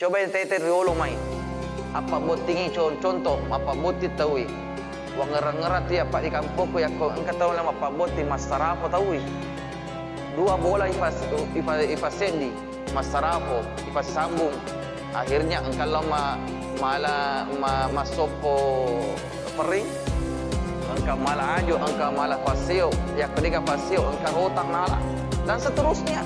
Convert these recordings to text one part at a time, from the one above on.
Coba tete riolo mai. Apa botingi contoh apa boti taui. Wang ngerat ya pak di kampung ya kau engkau tahu lama apa boti mas sarapo taui. Dua bola ipas sendi mas sarapo ipas sambung. Akhirnya engkau lama malah sopo pering. Engkau malah ajo, engkau malah paseo. Ya ketika paseo engkau hutang malah dan seterusnya.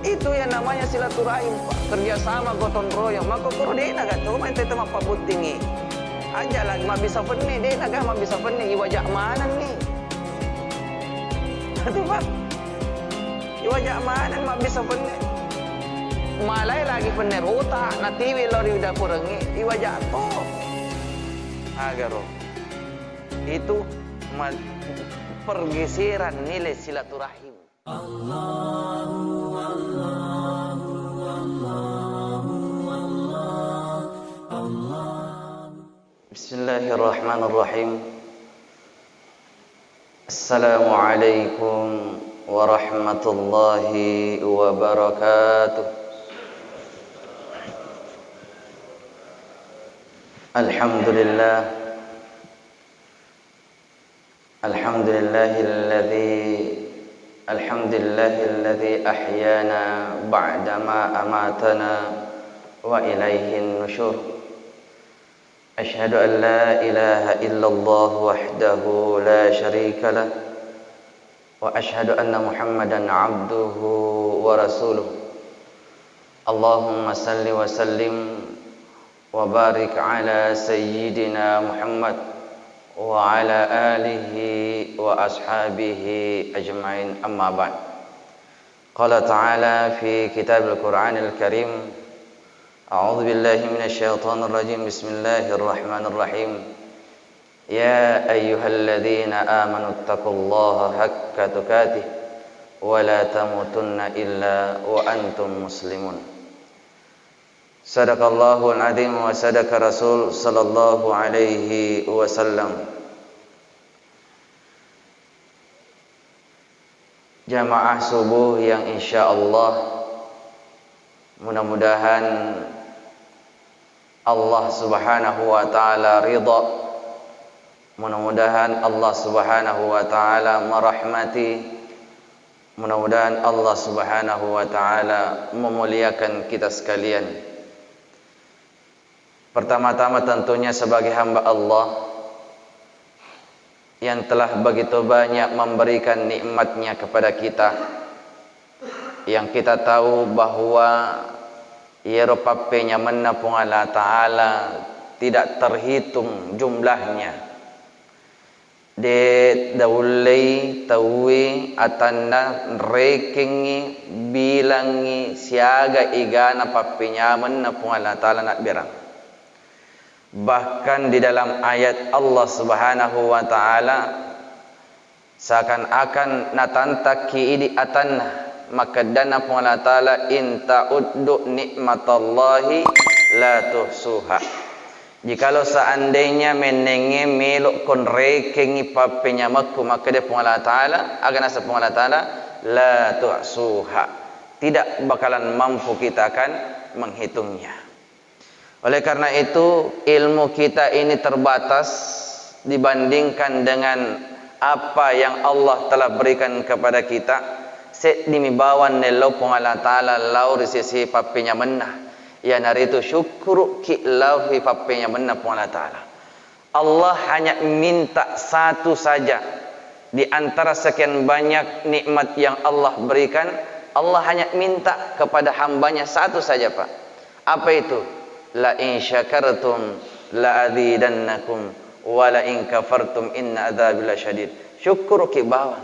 Itu yang namanya silaturahim, Pak. Kerjasama gotong royong. Maka kuro dena gak cuma ente tema Pak Butingi. Aja lah, ma bisa peni dena gak ma bisa peni iwajak mana nih? Itu Pak. Iwajak mana ma bisa peni? Malay lagi pener uta, natiwi lori udah kurangi iwajak to. Agaro. Itu pergeseran nilai silaturahim. Bismillahirrahmanirrahim. Assalamualaikum warahmatullahi wabarakatuh. Alhamdulillah. Alhamdulillahilladzi ahyana ba'dama amatana wa ilaihin nusyur. Asyhadu an la ilaha illallah wahdahu la syarika lah wa asyhadu anna Muhammadan abduhu wa rasuluh. Allahumma salli wa sallim wa barik ala sayyidina Muhammad wa ala alihi wa ashabihi ajma'in, amma ba'd. Qala ta'ala fi kitabil Qur'anil Karim, a'udzu billahi minasy syaithanir rajim, bismillahirrahmanirrahim. Ya ayyuhalladzina amanu taqullaha haqqa tuqatih wa la tamutunna illa wa antum muslimun. Sadaqallahul azim wa sadaqa rasul sallallahu alaihi wasallam. Jamaah subuh yang insyaallah mudah-mudahan Allah Subhanahu wa taala ridha. Mudah-mudahan Allah Subhanahu wa taala merahmati. Mudah-mudahan Allah Subhanahu wa taala memuliakan kita sekalian. Pertama-tama tentunya sebagai hamba Allah yang telah begitu banyak memberikan nikmatnya kepada kita, yang kita tahu bahwa yeropapenya menapung Allah Ta'ala tidak terhitung jumlahnya. De daulai tawi atanda rekengi bilangi siaga igana papenya menapung Allah Ta'ala nak birang. Bahkan di dalam ayat Allah Subhanahu wa taala seakan-akan natantaki idi atanna maka dana Allah taala in ta'uddu nikmatallahi la tuhsuha. Jikalau seandainya menenge melok kon rekengi papenya maku maka dia Allah taala akan asa Allah taala la tuhsuha. Tidak bakalan mampu kita akan menghitungnya. Oleh karena itu ilmu kita ini terbatas dibandingkan dengan apa yang Allah telah berikan kepada kita. Set dimibawan nelo pong Allah Ta'ala lau risisi papenya menah. Ya naritu syukuru ki lau hi papenya menah pong Allah Ta'ala. Allah hanya minta satu saja di antara sekian banyak nikmat yang Allah berikan. Allah hanya minta kepada hambanya satu saja, Pak. Apa itu? La in syakartum la azidannakum wa la in kafartum inna adzabi lasyadid. Syukur ki bawang.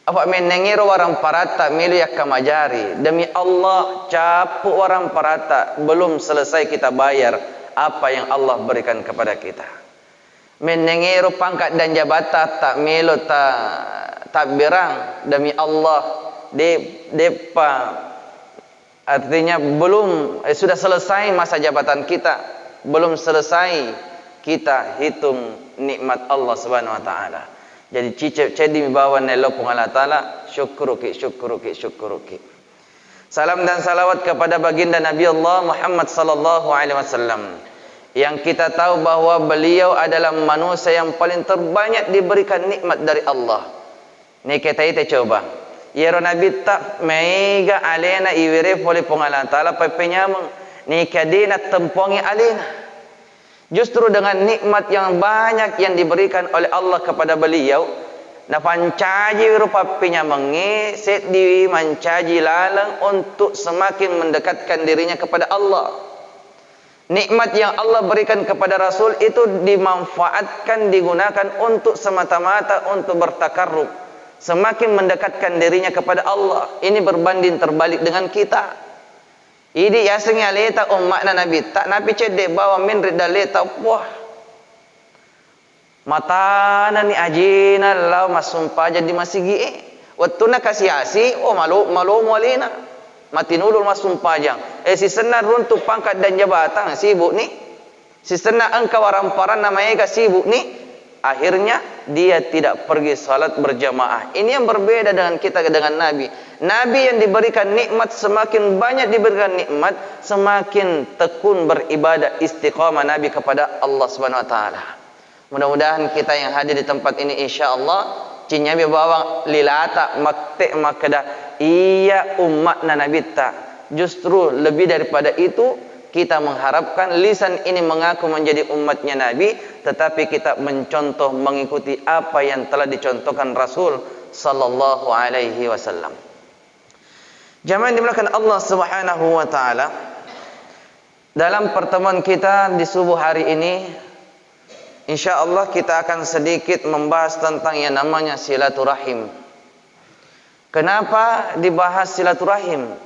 Apa menengiro warang parata milu yak kamajari. Demi Allah capu warang parata belum selesai kita bayar apa yang Allah berikan kepada kita. Menengiro pangkat dan jabatan tak milu tak birang demi Allah depa. Artinya belum sudah selesai masa jabatan kita, belum selesai kita hitung nikmat Allah Subhanahu wa taala. Jadi cicep cedi bawa nelo pung Allah taala syukuruki. Salam dan salawat kepada baginda Nabi Allah Muhammad sallallahu alaihi wasallam, yang kita tahu bahwa beliau adalah manusia yang paling terbanyak diberikan nikmat dari Allah. Ni kita coba. Ya Nabi tak meiga alena iwire poli pengala taala pepenyamang ni kadina tempongi alena. Justru dengan nikmat yang banyak yang diberikan oleh Allah kepada beliau, na pancaji rupa penyamangi sedih mancaji lalang untuk semakin mendekatkan dirinya kepada Allah. Nikmat yang Allah berikan kepada Rasul itu dimanfaatkan, digunakan untuk semata-mata untuk bertakarrub, semakin mendekatkan dirinya kepada Allah. Ini berbanding terbalik dengan kita. Ini yasnya leta umatna Nabi tak Nabi cedek bawa min rida leta wah matana ni ajina lau masumpa jadi masigi waktu na kasiasi malu walina mati nulul masumpa jang si senar runtuh pangkat dan jabatan sibuk ni si senar engkau waramparan namanya sibuk ni. Akhirnya dia tidak pergi salat berjamaah. Ini yang berbeda dengan kita dengan Nabi. Nabi yang diberikan nikmat, semakin banyak diberikan nikmat, semakin tekun beribadah, istiqamah Nabi kepada Allah Subhanahu wa taala. Mudah-mudahan kita yang hadir di tempat ini insyaallah cinya bawang lilata makte makada iya umatna Nabi ta. Justru lebih daripada itu, kita mengharapkan lisan ini mengaku menjadi umatnya Nabi, tetapi kita mencontoh, mengikuti apa yang telah dicontohkan Rasul sallallahu alaihi wasallam. Jamaah yang dimuliakan Allah Subhanahu wa taala, dalam pertemuan kita di subuh hari ini, insyaallah kita akan sedikit membahas tentang yang namanya silaturahim. Kenapa dibahas silaturahim?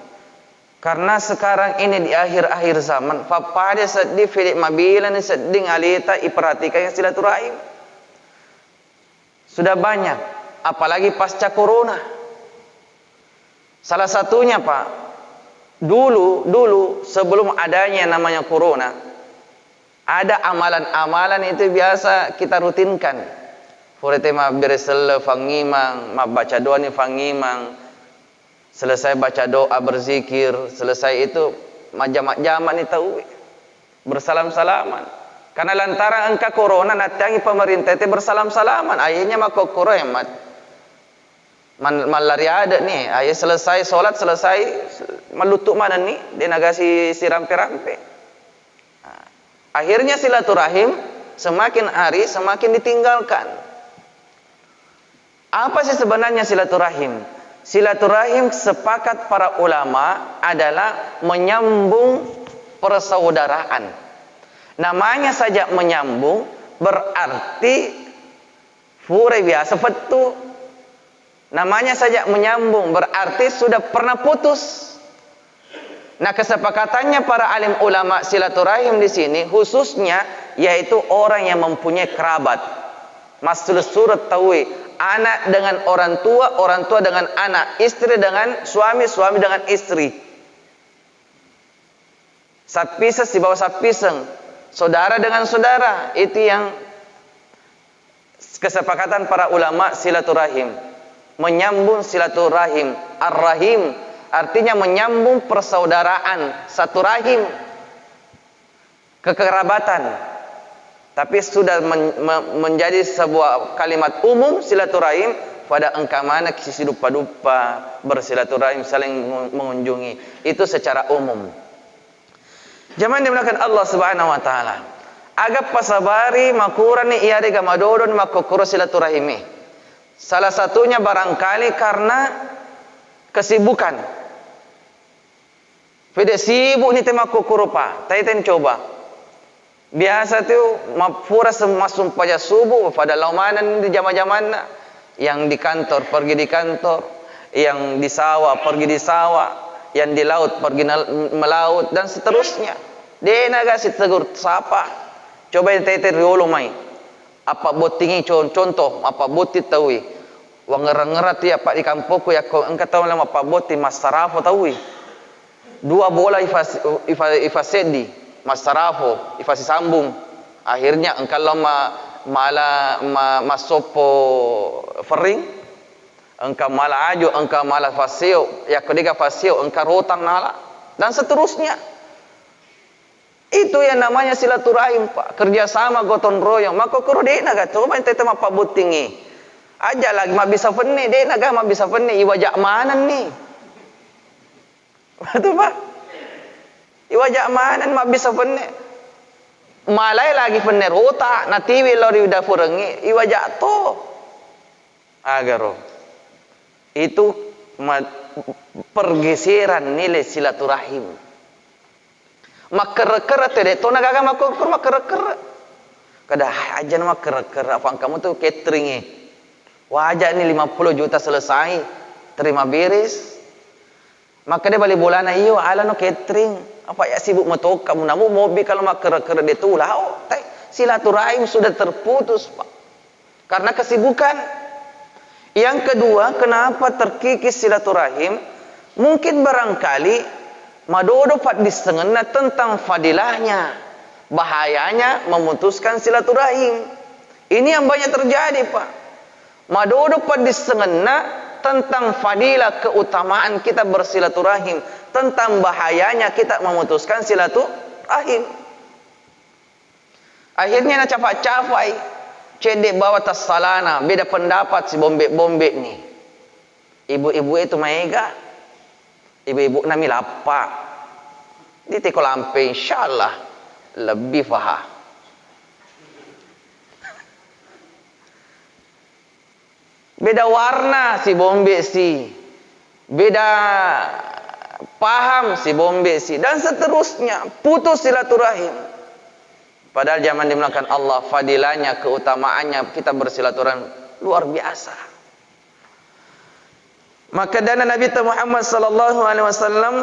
Karena sekarang ini di akhir-akhir zaman, papada sedih filik mabila ni sedih alita iperhatikan yang silaturahim. Sudah banyak, apalagi pasca corona. Salah satunya Pak, dulu sebelum adanya namanya corona, ada amalan-amalan itu biasa kita rutinkan. Furete ma beresel fangimang, ma baca doa ni fangimang. Selesai baca doa berzikir, selesai itu majam-majam ni tahu bersalam-salaman. Karena lantaran angka corona natangi pemerintah itu bersalam-salaman. Akhirnya maka koremat malari ada nih. Akhir selesai solat, selesai melutuk mana nih dia nagasi si rampe-rampe. Akhirnya silaturahim semakin hari semakin ditinggalkan. Apa sih sebenarnya silaturahim? Silaturahim sepakat para ulama adalah menyambung persaudaraan. Namanya saja menyambung berarti fure biasa fetu. Namanya saja menyambung berarti sudah pernah putus. Nah, kesepakatannya para alim ulama silaturahim di sini khususnya yaitu orang yang mempunyai kerabat. Masul surat tawi, anak dengan orang tua dengan anak, istri dengan suami, suami dengan istri. Sapisah si bawah sapiseng, saudara dengan saudara, itu yang kesepakatan para ulama silaturahim. Menyambung silaturahim, ar-rahim artinya menyambung persaudaraan, satu rahim, kekerabatan. Tapi sudah menjadi sebuah kalimat umum silaturahim pada engkau mana kisi dupa-dupa bersilaturahim saling mengunjungi itu secara umum. Zaman dimulakan Allah Subhanahu wa taala. Agak pasabari makurani iade gamadodon makokoro silaturahimi. Salah satunya barangkali karena kesibukan. Fede sibuk ni tema kokoro pa. Taiten coba. Biasa tu mapura semasum pada subuh pada laumanan di zaman-zaman yang di kantor pergi di kantor, yang di sawah pergi di sawah, yang di laut pergi melaut dan seterusnya. Dia naga si tegur sapa. Coba tete riolo mai. Apa botingi contoh apa boti tawi. Wang ngerat ya pak di kampungku ya kau engkau tahu lama apa boti masarafo tawi. Dua bola ifasedi. Masarafo ifasi sambung akhirnya engkau lama masopo fering engkau malah aju, engkau malah fasio, ya ketiga fasio, engkau rotang nala, dan seterusnya. Itu yang namanya silaturahim, Pak. Kerjasama gotong royong. Maka kuro dek naga coba ente tema Pak Butingi. Aja lagi mah bisa fene dek naga mah bisa fene iwajak manan nih. Betul Pak? Iwajak manan mah bisa fene. Malai lagi fene rota, na tiwi lori udah furengi iwajak to. Agaro. Itu pergeseran nilai silaturahim. Makere-kere tede to nagaga makukur makere-kere. Kada aja nama kere-kere apa kamu tuh catering wajah nih 50 juta selesai terima beres. Maka dia balik bulana iyo ala no catering apa ya sibuk metok kamu namu mobil kalau makere-kere de tu lao teh silaturahim sudah terputus Pak. Karena kesibukan. Yang kedua, kenapa terkikis silaturahim? Mungkin barangkali madodo pat disengena tentang fadilahnya, bahayanya memutuskan silaturahim. Ini yang banyak terjadi Pak. Madodo pat disengena tentang fadilah keutamaan kita bersilaturahim, tentang bahayanya kita memutuskan silaturahim. Akhirnya na capai-capai, cedek bawa tas salana, beda pendapat si bombek-bombek nih. Ibu-ibu itu mega. Ibu-ibu nami lapa di teko lampe insyaallah lebih faham. Beda warna si bombe si, beda paham si bombe si, dan seterusnya putus silaturahim. Padahal zaman dimulakan Allah fadilahnya, keutamaannya kita bersilaturahim luar biasa. Maka dana Nabi Muhammad sallallahu alaihi wasallam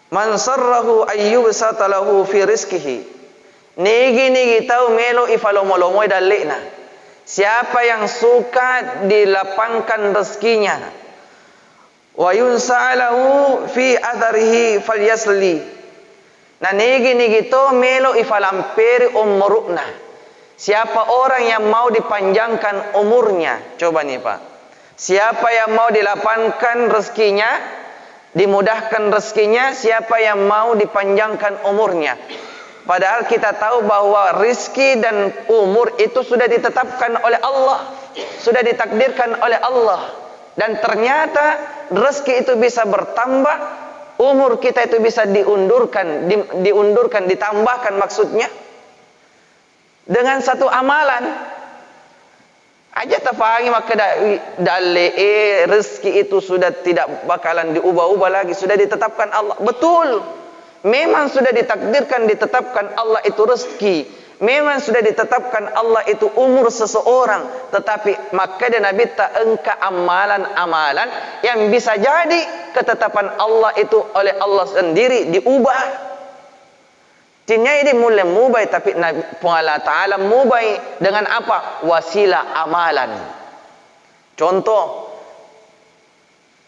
man sarrahu ayyubsata lahu fi rizqihi nigi tahu melo ifalomolomo dalena. Siapa yang suka dilapangkan rezekinya wa yunsa'alahu fi adarihi falyasli. Nah nigi to melo ifalamperi umurna. Siapa orang yang mau dipanjangkan umurnya, coba nih Pak. Siapa yang mau dilapangkan rezekinya, dimudahkan rezekinya, siapa yang mau dipanjangkan umurnya. Padahal kita tahu bahwa rezeki dan umur itu sudah ditetapkan oleh Allah, sudah ditakdirkan oleh Allah. Dan ternyata rezeki itu bisa bertambah, umur kita itu bisa diundurkan, ditambahkan maksudnya dengan satu amalan. Aja tafangi maka dalle rezeki itu sudah tidak bakalan diubah-ubah lagi, sudah ditetapkan Allah. Betul. Memang sudah ditakdirkan, ditetapkan Allah itu rezeki. Memang sudah ditetapkan Allah itu umur seseorang, tetapi maka dan Nabi tak engka amalan-amalan yang bisa jadi ketetapan Allah itu oleh Allah sendiri diubah. Tinya ini mulai mubai, tapi Allah Ta'ala mubai dengan apa? Wasilah amalan. Contoh,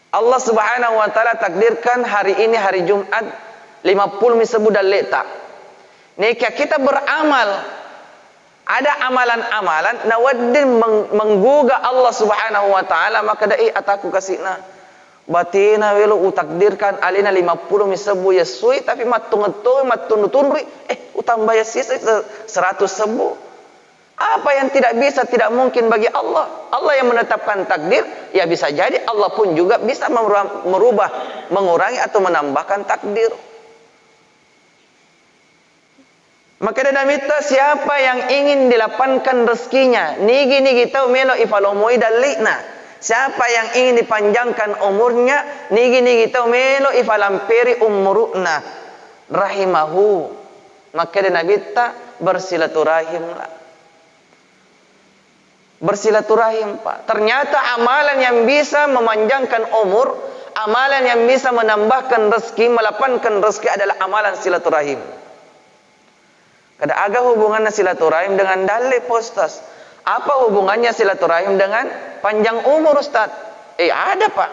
Allah Subhanahu Wa Ta'ala takdirkan hari ini hari Jumat 50 misebu dan letak. Nika kita beramal, ada amalan-amalan nawaddin menggugah Allah Subhanahu Wa Ta'ala, maka dai ataku kasihna batina welo utakdirkan alina 50 misebu ya sui, tapi matungetoi matunuturi utang bayar sisa 100 sebu. Apa yang tidak bisa, tidak mungkin bagi Allah. Allah yang menetapkan takdir, ya bisa jadi Allah pun juga bisa merubah, mengurangi atau menambahkan takdir. Maka dia minta siapa yang ingin dilapangkan rezekinya, nigi tahu melo ifalomoi dalina. Siapa yang ingin dipanjangkan umurnya, nigi tahu melo ifalamperi umurna rahimahu. Maka dia minta bersilaturahimlah. Bersilaturahim Pak. Ternyata amalan yang bisa memanjangkan umur, amalan yang bisa menambahkan rezeki, melapangkan rezeki adalah amalan silaturahim. Kada ada hubungannya silaturahim dengan dalil postas. Apa hubungannya silaturahim dengan panjang umur Ustaz? Ada Pak.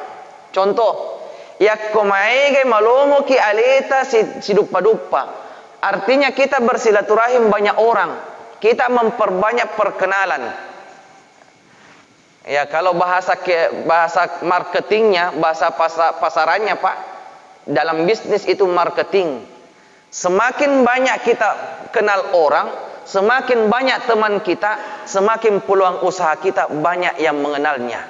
Contoh, yakkomaege malomo ki aleta si dupa-dupa. Artinya kita bersilaturahim banyak orang. Kita memperbanyak perkenalan. Ya, kalau bahasa marketingnya, bahasa pasarannya Pak, dalam bisnis itu marketing. Semakin banyak kita kenal orang, semakin banyak teman kita, semakin peluang usaha kita banyak yang mengenalnya.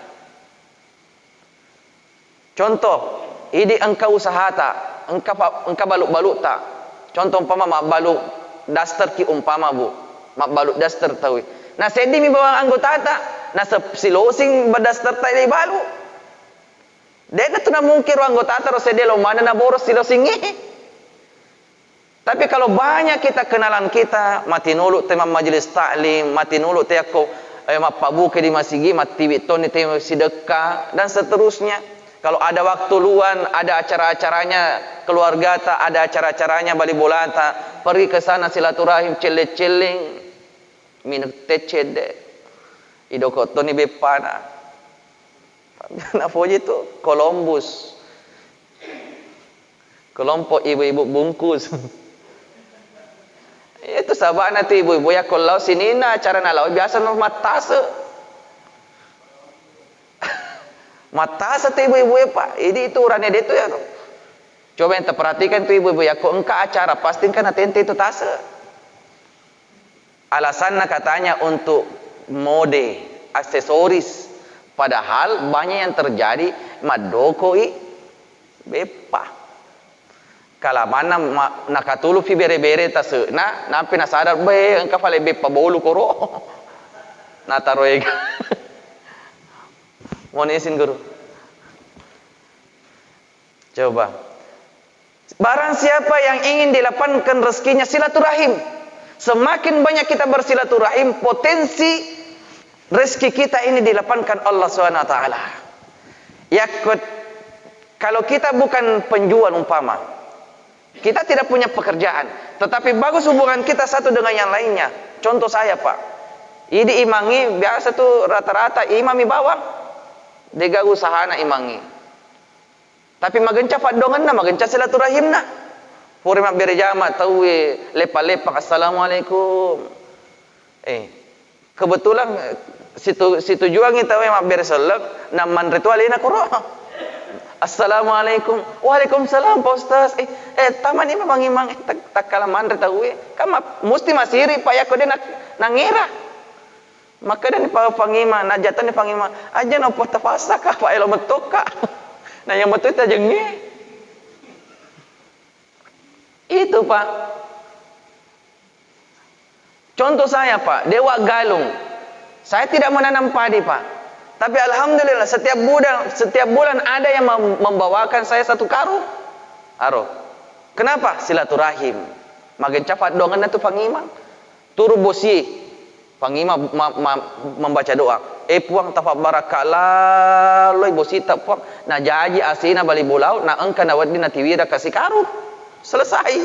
Contoh, ini engkau usaha tak, engkau baluk-baluk tak. Contoh umpama mak baluk daster ki umpama bu, mak baluk daster tahu. Nah sedi mi bawa anggota tak, nah silosing badaster tak di balu. Dia tu na mungkin anggota tak ro sedi lo mana na boros silosing ni. Tapi kalau banyak kita kenalan kita, mati nulu tema majelis taklim, mati nulu te aku mapabu ke di masigi, mati biton ni te sedekah dan seterusnya. Kalau ada waktu luang, ada acara-acaranya keluarga tak, ada acara-acaranya bali bola tak, pergi ke sana silaturahim celing-celing, minum teh cede, idoko toni bepana, na foji tu Columbus, kelompok ibu-ibu bungkus. Itu sabana tu ibu-ibu ya kalau sini na acara nalau biasa no matase. Matase tu ibu-ibu ya Pak. Ini itu urane dia tu ya. Coba ente perhatikan tu ibu-ibu ya, kok engka acara pastikan atente itu tase. Alasannya katanya untuk mode, aksesoris. Padahal banyak yang terjadi madokoi bepa. Kalau mana nakatulu fi bere-bere tase na nampi na sadar be engka fale bepa bolu koro. Na taroega. Mohon izin guru. Coba. Barang siapa yang ingin dilapangkan rezekinya silaturahim. Semakin banyak kita bersilaturahim, potensi rezeki kita ini dilapangkan Allah SWT. Ya, kalau kita bukan penjual umpama, kita tidak punya pekerjaan, tetapi bagus hubungan kita satu dengan yang lainnya. Contoh saya Pak, ini imangi biasa tuh rata-rata imami bawang, dega usaha na imangi. Tapi magenca fadongan na, magenca silaturahim na. Puri mak berjama tahu lepa-lepa assalamualaikum. Kebetulan situ juang kita mak berselek naman ritual ina kuro. Assalamualaikum. Waalaikumsalam Pak Ustaz. Taman ini memang imang tak kalah mandre tahu kama mesti masiri Pak ya kode nangira. Maka dan pangima najatan pangima aja no pota fasa ka Pak elo metoka. Nah yang betul itu jengi. Itu Pak. Contoh saya Pak, Dewa Galung. Saya tidak menanam padi Pak. Tapi alhamdulillah setiap bulan ada yang membawakan saya satu karung. Kenapa? Silaturahim. Makin cepat dongan itu pangimang. Turu bosi. Pangima membaca doa. Puang tafak barakallah loy bosi tak puang. Na jaji asina bali bulau na engka na wadi na tiwira kasih karung. Selesai.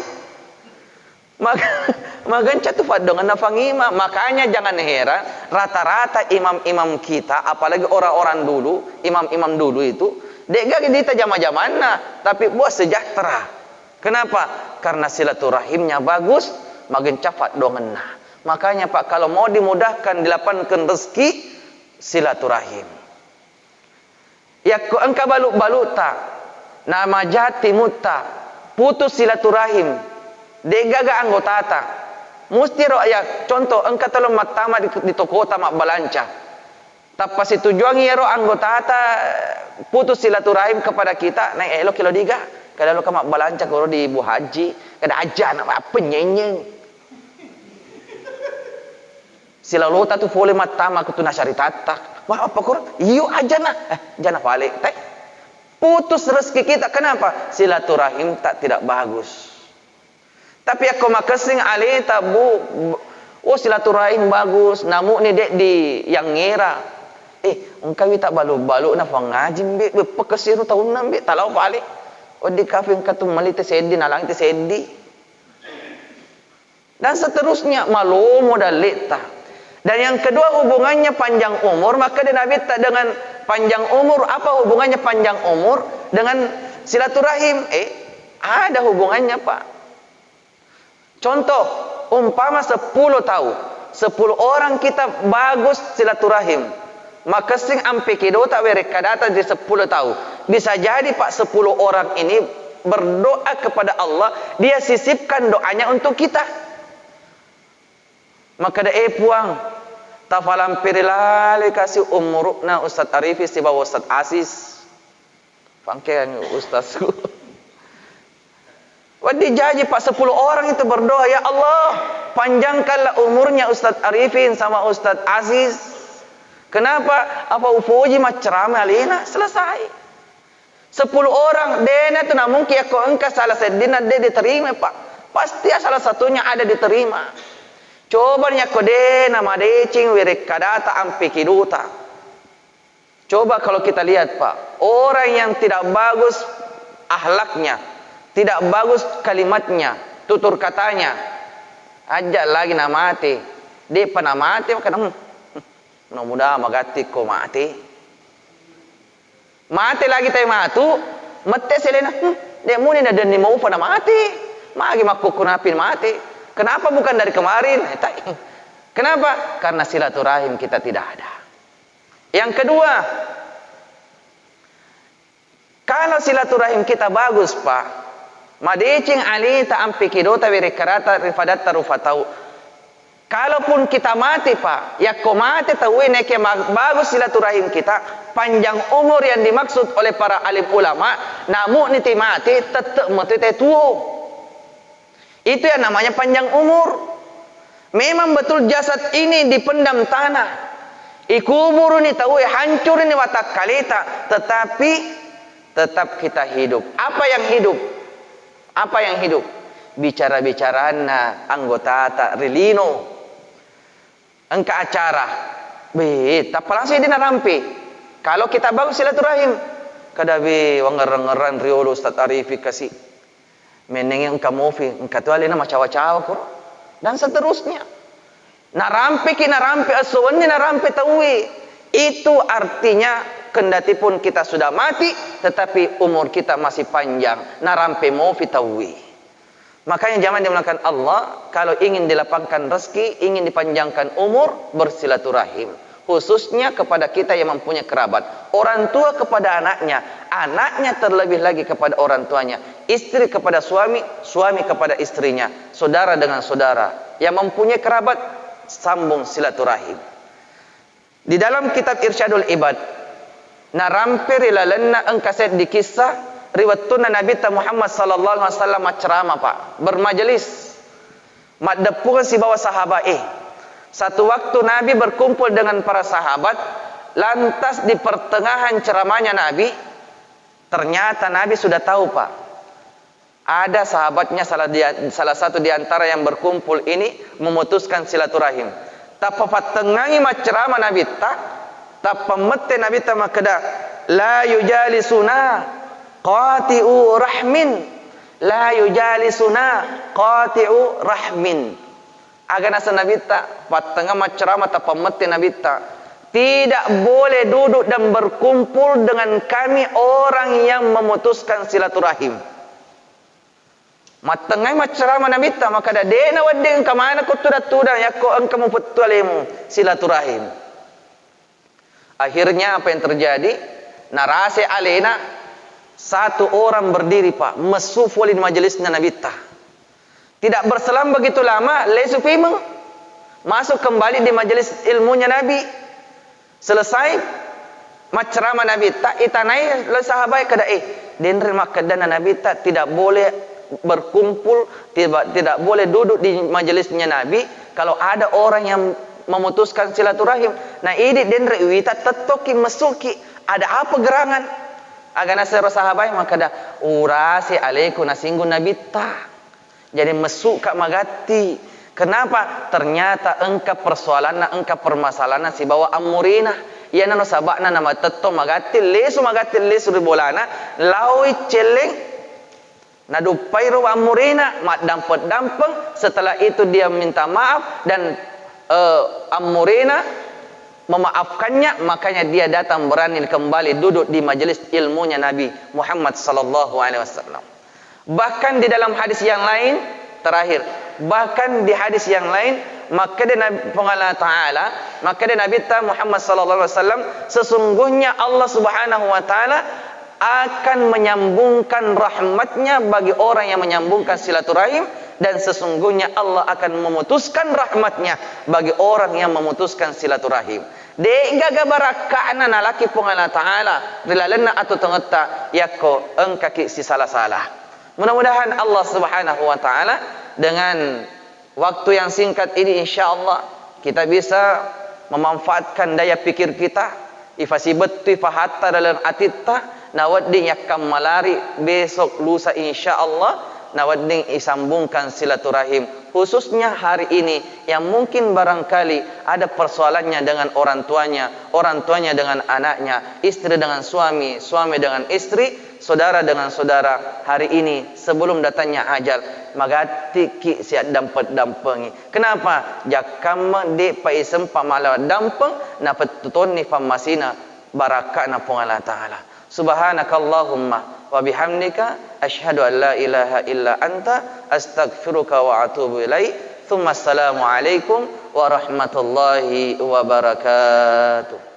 Magan catu fadongan na pangima. Makanya jangan heran rata-rata imam-imam kita, apalagi orang-orang dulu, imam-imam dulu itu dega kita jama-jamana tapi buat sejahtera. Kenapa? Karena silaturahimnya bagus, magan cafat dongan na. Makanya Pak, kalau mau dimudahkan dilapangkan rezeki, silaturahim. Ya ko engka balu-balu tak, nama jati mutta, putus silaturahim, degaga anggota tak. Musti ya contoh engka tolong matama di toko tamak balanca. Tapas itu juangi ro anggota ta putus silaturahim kepada kita, naik elok kilo diga. Kada lo kamak balanca koro di ibu haji, kada aja nama apa nyenyeng. Silalu tu boleh matama kutu nasari tatak. Wah apa kurang? Iyo aja na. Jana balik. Putus rezeki kita. Kenapa? Silaturahim tidak bagus. Tapi aku makasing ali tabu. Oh silaturahim bagus. Namu ni dek di yang ngira. Engkau tak balu-balu na pangajim be. Pekesiru tahun nam be. Talau balik. Oh di kafe engkau mali te sedi nalang te sedi. Dan seterusnya malu modal leta. Dan yang kedua hubungannya panjang umur, maka Nabi tak dengan panjang umur. Apa hubungannya panjang umur dengan silaturahim? Ada hubungannya Pak. Contoh, umpama 10 tahun, 10 orang kita bagus silaturahim. maka sing ampe kidota mereka data di 10 tahun. Bisa jadi Pak 10 orang ini berdoa kepada Allah, dia sisipkan doanya untuk kita. Maka da puang tafalam pirilale kasih umurukna Ustaz Arifi si bawa Ustaz Asis. Pangkean Ustazku. Wadi janji Pak 10 orang itu berdoa, ya Allah, panjangkanlah umurnya Ustaz Arifin sama Ustaz Aziz. Kenapa? Apa ufuji macam alina selesai. 10 orang dena tu namun kia ko engka salah sedina de diterima Pak. Pasti salah satunya ada diterima. Coba nya ko dena madecing wirek kadata ampe kiduta. Coba kalau kita lihat Pak, orang yang tidak bagus akhlaknya, tidak bagus kalimatnya, tutur katanya, ajak lagi na mati. Dia pernah mati makanya mudah magati ko mati. Mati lagi tay matu, mate selena. Dia muni na dan mau pernah mati. Magi makukunapin mati. Kenapa bukan dari kemarin? Kenapa? Karena silaturahim kita tidak ada. Yang kedua, kalau silaturahim kita bagus Pak, madicing ali ta ampi kidota wirekarata rifadatta rufatau. Kalaupun kita mati Pak, ya ko mati tahu neke bagus silaturahim kita, panjang umur yang dimaksud oleh para alim ulama, namun niti mati tetap mati tuo. Itu yang namanya panjang umur. Memang betul jasad ini dipendam tanah, ikubur ini tahu hancur ini watak kalita, tetapi tetap kita hidup. Apa yang hidup? Apa yang hidup? Bicara-bicarana anggota tak relino. Engka acara. Tak langsung dina rampi. Kalau kita bagus silaturahim, kadabi wangar-ngaran riolo Ustaz Arifi kasih. Menenge engka mofi, engka tu alina macawa-cawa kur. Dan seterusnya. Narampi aswani narampi tawi. Itu artinya kendati pun kita sudah mati, tetapi umur kita masih panjang. Narampi mofi tawi. Makanya jangan dimulakan Allah, kalau ingin dilapangkan rezeki, ingin dipanjangkan umur, bersilaturahim. Khususnya kepada kita yang mempunyai kerabat. Orang tua kepada anaknya, anaknya terlebih lagi kepada orang tuanya, istri kepada suami, suami kepada istrinya, saudara dengan saudara. Yang mempunyai kerabat, sambung silaturahim. Di dalam kitab Irsyadul Ibad, narampir ilalanna engkaset di kisah riwayatuna Nabi Muhammad sallallahu alaihi wasallam ceramah Pak, bermajelis. Maddepungan si bawa sahabat Satu waktu Nabi berkumpul dengan para sahabat, lantas di pertengahan ceramahnya Nabi, ternyata Nabi sudah tahu Pak. Ada sahabatnya salah satu di antara yang berkumpul ini memutuskan silaturahim. Tapapat tengangi ceramah Nabi tak pemete Nabi makada la yujalisuna qati'u rahmin, la yujalisuna qati'u rahmin. Agak nasa nabita patengah macerama ta pamete nabita, tidak boleh duduk dan berkumpul dengan kami orang yang memutuskan silaturahim. Matengah macerama nabita maka da dena wadeng kamana ko tuda yakko engka muputulemu silaturahim. Akhirnya apa yang terjadi? Narase alena satu orang berdiri Pak, mesufulin majelisnya Nabita. Tidak berselang begitu lama, lesupimeng masuk kembali di majelis ilmunya Nabi. Selesai macerama Nabita, itanai le sahabat kada denri makadana Nabita tidak boleh berkumpul, tidak boleh duduk di majelisnya Nabi kalau ada orang yang memutuskan silaturahim. Nah ini denri wita tetoki mesuki, ada apa gerangan? Agana sero sahabat maka dah urasi alaiku nasinggu nabita. Jadi mesuk kak magati. Kenapa? Ternyata engka persoalan engka permasalahan si bawa amurina. Ya nano sabakna nama tetto magati lesu ribolana lawi celeng nadupai ro amurina mat dampeng. Setelah itu dia minta maaf dan amurina memaafkannya, makanya dia datang berani kembali duduk di majelis ilmunya Nabi Muhammad sallallahu alaihi wasallam. Bahkan di dalam hadis yang lain bahkan di hadis yang lain maka Nabi Allah Taala Maka dia Nabi Muhammad sallallahu alaihi wasallam, sesungguhnya Allah Subhanahu wa taala akan menyambungkan rahmatnya bagi orang yang menyambungkan silaturahim, dan sesungguhnya Allah akan memutuskan rahmatnya bagi orang yang memutuskan silaturahim. De gaga barakana nalaki pun Allah taala rilalena atau tengeta yako engkaki si salah-salah. Mudah-mudahan Allah Subhanahu wa taala dengan waktu yang singkat ini insyaallah kita bisa memanfaatkan daya pikir kita, ifasibatu ifahata dalam atita nawadding yakam malari besok lusa insyaallah nawadding isambungkan silaturahim, khususnya hari ini yang mungkin barangkali ada persoalannya dengan orang tuanya dengan anaknya, istri dengan suami, suami dengan istri, saudara dengan saudara. Hari ini sebelum datangnya ajal magati ki siat dampet dampengi. Kenapa? Jakam de paisem pamala dampeng na petutoni famasina barakana pun Allah taala. Subhanakallahumma wa bihamdika asyhadu an la ilaha illa anta astaghfiruka wa atubu ilaik. Tsumma assalamu alaikum warahmatullahi wabarakatuh.